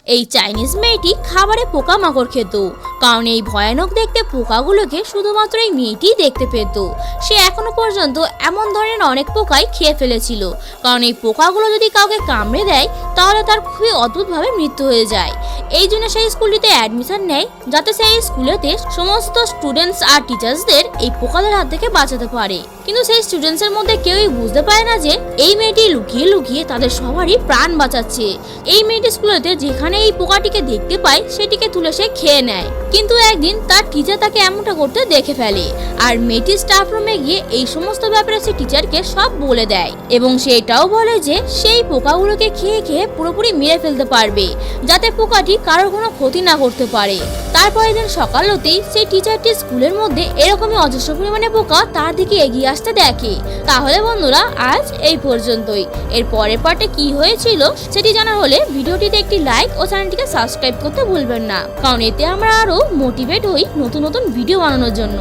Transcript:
এই চাইনিজ মেয়েটি খাবারে পোকামাকড় খেত, কারণ এই ভয়ানক দেখতে পোকাগুলোকে শুধুমাত্র এই মেয়েটিই দেখতে পেত। সে এখনো পর্যন্ত এমন ধরনের অনেক পোকাই খেয়ে ফেলেছিল, কারণ এই পোকাগুলো যদি কাউকে কামড়ে দেয় তাহলে তার খুবই অদ্ভুতভাবে মৃত্যু হয়ে যায়। এই জন্য সেই স্কুলটিতে অ্যাডমিশন নেয়, যাতে সেই স্কুলেতে সমস্ত স্টুডেন্টস আর টিচার্সদের এই পোকাদের হাত থেকে বাঁচাতে পারে। কিন্তু সেই স্টুডেন্টসের মধ্যে কেউই বুঝতে পারে না যে এই মেয়েটি লুকিয়ে লুকিয়ে তাদের সবারই প্রাণ বাঁচাচ্ছে। এই মেয়েটি স্কুলেতে যেখানে এই পোকাটিকে দেখতে পায় সেটিকে তুলে সে খেয়ে নেয়। কিন্তু একদিন তার টিচার তাকে এমনটা করতে দেখে ফেলে, আর মেয়েটি স্টাফ রুমে গিয়ে এই সমস্ত ব্যাপারে সে টিচারকে সব বলে দেয় এবং সে এটাও বলে যে সেই পোকাগুলোকে খেয়ে খেয়ে পুরোপুরি মেরে ফেলতে পারবে, যাতে পোকাটি কারোর কোনো ক্ষতি না করতে পারে। তারপরের দিন সকাল হতেই সেই টিচারটি স্কুলের মধ্যে এরকমই অজস্র পরিমাণে পোকা তার দিকে এগিয়ে আসতে দেখে। তাহলে বন্ধুরা, আজ এই পর্যন্তই। এর পরের পার্টে কি হয়েছিল সেটি জানা হলে ভিডিওটিতে একটি লাইক ও চ্যানেলটিকে সাবস্ক্রাইব করতে ভুলবেন না, কারণ এতে আমরা আরো মোটিভেট হই নতুন নতুন ভিডিও বানানোর জন্য।